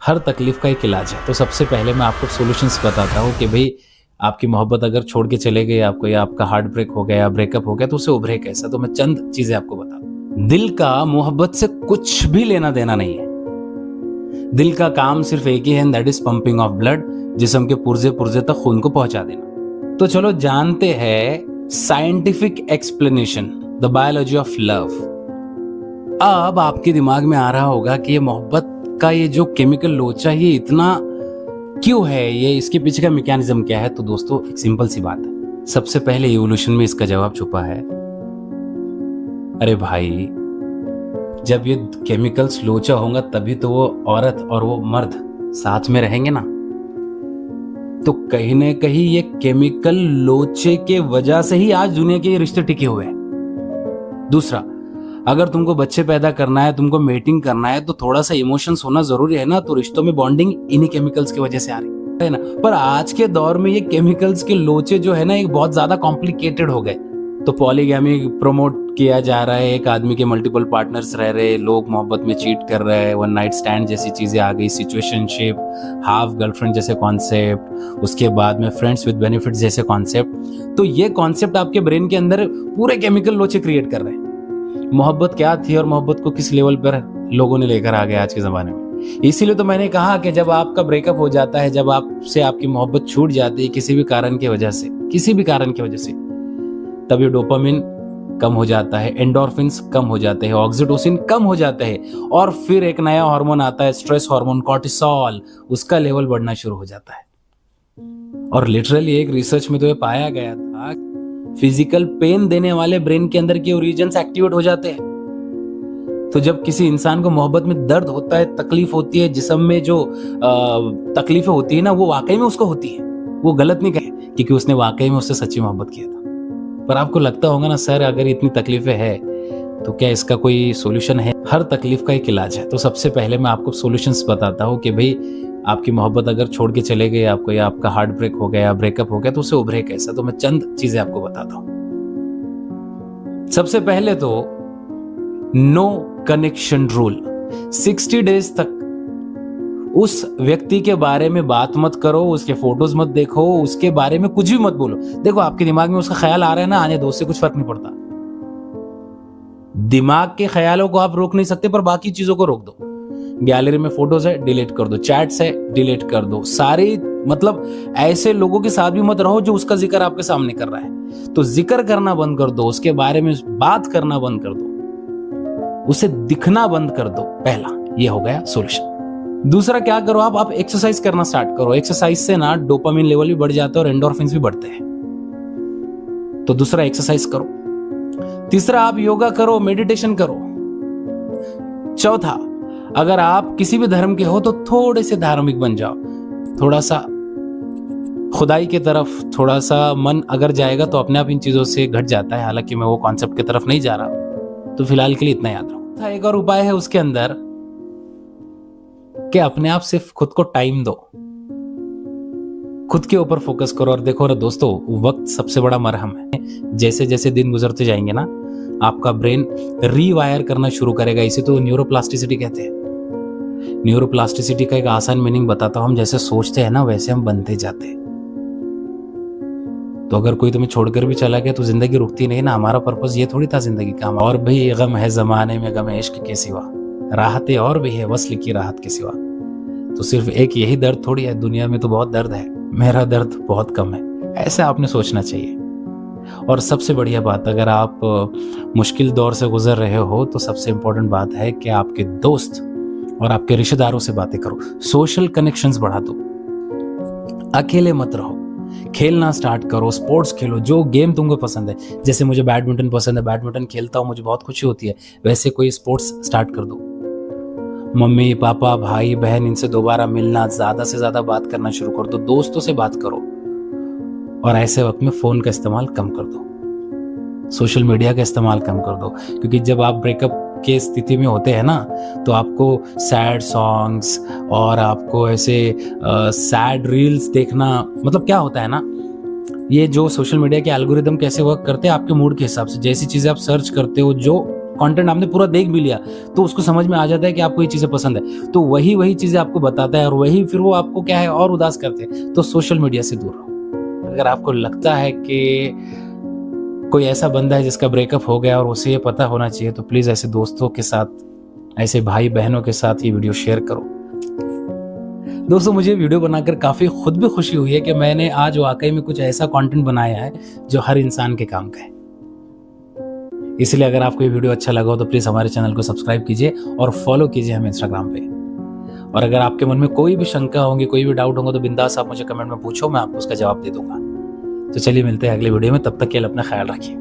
हर तकलीफ का एक इलाज है। तो सबसे पहले मैं आपको सॉल्यूशंस बताता हूँ कि भाई आपकी मोहब्बत अगर छोड़ के चले गए आपको, या आपका हार्ट ब्रेक हो गया, ब्रेकअप हो गया, तो उससे उभरे कैसा। तो मैं चंद चीजें आपको बताता हूँ। दिल का मोहब्बत से कुछ भी लेना देना नहीं है। दिल का काम सिर्फ एक ही है, that is pumping of blood, जिस्म के पुर्जे पुर्जे तक खून को पहुंचा देना। तो चलो जानते हैं scientific explanation, the biology of love. अब आपके दिमाग में आ रहा होगा कि ये मोहब्बत का ये जो केमिकल लोचा ये इतना क्यों है, ये इसके पीछे का मैकेनिज्म क्या है। तो दोस्तों एक सिंपल सी बात है, सबसे पहले इवोल्यूशन में इसका जवाब छुपा है। अरे भाई, जब ये केमिकल्स लोचा होगा तभी तो वो औरत और वो मर्द साथ में रहेंगे ना। तो कहीं ना कहीं ये केमिकल लोचे के वजह से ही आज दुनिया के ये रिश्ते टिके हुए हैं। दूसरा, अगर तुमको बच्चे पैदा करना है, तुमको मेटिंग करना है, तो थोड़ा सा इमोशंस होना जरूरी है ना। तो रिश्तों में बॉन्डिंग इन्हीं केमिकल्स की वजह से आ रही है ना। पर आज के दौर में ये केमिकल्स के लोचे जो है ना, एक बहुत ज्यादा कॉम्प्लिकेटेड हो गए। तो पॉलीगैमी प्रमोट किया जा रहा है, एक आदमी के मल्टीपल पार्टनर्स रह रहे, लोग मोहब्बत में चीट कर रहे हैं, वन नाइट स्टैंड जैसी चीजें आ गई, सिचुएशनशिप, हाफ गर्लफ्रेंड जैसे कॉन्सेप्ट, उसके बाद में फ्रेंड्स विद बेनिफिट्स जैसे कॉन्सेप्ट। तो ये कॉन्सेप्ट आपके ब्रेन के अंदर पूरे केमिकल लोचे क्रिएट कर रहे हैं। मोहब्बत क्या थी और मोहब्बत को किस लेवल पर लोगों ने लेकर आ गए आज के जमाने में। इसीलिए तो मैंने कहा कि जब आपका ब्रेकअप हो जाता है, जब आपसे आपकी मोहब्बत छूट जाती है किसी भी कारण की वजह से, किसी भी कारण की वजह से, तब ये डोपामिन कम हो जाता है, एंडोर्फिन्स कम हो जाते हैं, ऑक्सीटोसिन कम हो जाता है, और फिर एक नया हार्मोन आता है, स्ट्रेस हार्मोन कॉर्टिसोल, उसका लेवल बढ़ना शुरू हो जाता है। और लिटरली एक रिसर्च में तो ये पाया गया था, फिजिकल पेन देने वाले ब्रेन के अंदर के रीजन्स एक्टिवेट हो जाते हैं। तो जब किसी इंसान को मोहब्बत में दर्द होता है, तकलीफ होती है, जिस्म में जो तकलीफें होती है ना, वो वाकई में उसको होती है। वो गलत नहीं कहे, क्योंकि उसने वाकई में उससे सच्ची मोहब्बत किया था। पर आपको लगता होगा ना, सर अगर इतनी तकलीफें है तो क्या इसका कोई सॉल्यूशन है। हर तकलीफ का एक इलाज है। तो सबसे पहले मैं आपको सॉल्यूशंस बताता हूँ कि भाई आपकी मोहब्बत अगर छोड़ के चले गए आपको, या आपका हार्ट ब्रेक हो गया, ब्रेकअप हो गया, तो उससे उभरे कैसा। तो मैं चंद चीजें आपको बताता हूँ। सबसे पहले तो नो कनेक्शन रूल। 60 डेज तक उस व्यक्ति के बारे में बात मत करो, उसके फोटोज मत देखो, उसके बारे में कुछ भी मत बोलो। देखो आपके दिमाग में उसका ख्याल आ रहा है ना, आने दो, उससे कुछ फर्क नहीं पड़ता। दिमाग के ख्यालों को आप रोक नहीं सकते, पर बाकी चीजों को रोक दो। गैलरी में फोटोज है, डिलीट कर दो, चैट्स है, डिलीट कर दो। सारे मतलब ऐसे लोगों के साथ भी मत रहो जो उसका जिक्र आपके सामने कर रहा है। तो जिक्र करना बंद कर दो, उसके बारे में बात करना बंद कर दो, उसे दिखना बंद कर दो। पहला ये हो गया सॉल्यूशन। दूसरा क्या करो, आप एक्सरसाइज करना स्टार्ट करो। एक्सरसाइज से ना डोपामिन लेवल भी बढ़ जाता है और एंडोर्फिन्स भी बढ़ते हैं। तो दूसरा एक्सरसाइज करो। तीसरा आप योगा करो, मेडिटेशन करो। चौथा, अगर आप किसी भी धर्म के हो तो थोड़े से धार्मिक बन जाओ। थोड़ा सा खुदाई की तरफ थोड़ा सा मन अगर जाएगा तो अपने आप इन चीजों से घट जाता है। हालांकि मैं वो कॉन्सेप्ट की तरफ नहीं जा रहा, तो फिलहाल के लिए इतना याद रखो। एक और उपाय है उसके अंदर कि अपने आप सिर्फ खुद को टाइम दो, खुद के ऊपर फोकस करो। और देखो दोस्तों, वक्त सबसे बड़ा मरहम है। जैसे जैसे दिन गुजरते जाएंगे ना, आपका ब्रेन रीवायर करना शुरू करेगा। इसे तो न्यूरोप्लास्टिसिटी कहते हैं। न्यूरोप्लास्टिसिटी का एक आसान मीनिंग बताता हूं, हम जैसे सोचते हैं ना वैसे हम बनते जाते हैं। तो अगर कोई तुम्हें छोड़कर भी चला गया तो जिंदगी रुकती नहीं ना। हमारा पर्पस ये थोड़ी था जिंदगी का। और भी गम है जमाने में, गम इश्क के सिवा, राहतें और भी है वस्ल की राहत के सिवा। तो सिर्फ एक यही दर्द थोड़ी है, दुनिया में तो बहुत दर्द है, मेरा दर्द बहुत कम है। ऐसा आपने सोचना चाहिए। और सबसे बढ़िया बात, अगर आप मुश्किल दौर से गुजर रहे हो तो सबसे इंपॉर्टेंट बात है कि आपके दोस्त और आपके रिश्तेदारों से बातें करो, सोशल कनेक्शंस बढ़ा दो। अकेले मत रहो, खेलना स्टार्ट करो, स्पोर्ट्स खेलो, जो गेम तुमको पसंद है। जैसे मुझे बैडमिंटन पसंद है, बैडमिंटन खेलता हूँ, मुझे बहुत खुशी होती है, वैसे कोई स्पोर्ट्स स्टार्ट कर दो। मम्मी पापा भाई बहन इनसे दोबारा मिलना, ज्यादा से ज्यादा बात करना शुरू कर दो, दोस्तों से बात करो। और ऐसे वक्त में फोन का इस्तेमाल कम कर दो, सोशल मीडिया का इस्तेमाल कम कर दो। क्योंकि जब आप ब्रेकअप के स्थिति में होते हैं ना, तो आपको सैड सॉन्ग्स और आपको ऐसे सैड रील्स देखना, मतलब क्या होता है ना, ये जो सोशल मीडिया के एल्गोरिदम कैसे वर्क करते हैं आपके मूड के हिसाब से। जैसी चीजें आप सर्च करते हो, जो कंटेंट आपने पूरा देख भी लिया तो उसको समझ में आ जाता है कि आपको ये चीज़ें पसंद है, तो वही चीज़ें आपको बताता है और वही फिर वो आपको क्या है और उदास करते हैं। तो सोशल मीडिया से दूर रहो। अगर आपको लगता है कि कोई ऐसा बंदा है जिसका ब्रेकअप हो गया और उसे ये पता होना चाहिए, तो प्लीज़ ऐसे दोस्तों के साथ, ऐसे भाई बहनों के साथ ये वीडियो शेयर करो। दोस्तों, मुझे वीडियो बनाकर काफ़ी खुद भी खुशी हुई है कि मैंने आज वाकई में कुछ ऐसा कंटेंट बनाया है जो हर इंसान के काम का है। इसलिए अगर आपको ये वीडियो अच्छा लगा हो तो प्लीज़ हमारे चैनल को सब्सक्राइब कीजिए और फॉलो कीजिए हमें इंस्टाग्राम पे। और अगर आपके मन में कोई भी शंका होंगी, कोई भी डाउट होगा तो बिंदास आप मुझे कमेंट में पूछो, मैं आपको उसका जवाब दे दूंगा। तो चलिए मिलते हैं अगले वीडियो में, तब तक के लिए अपना ख्याल रखिए।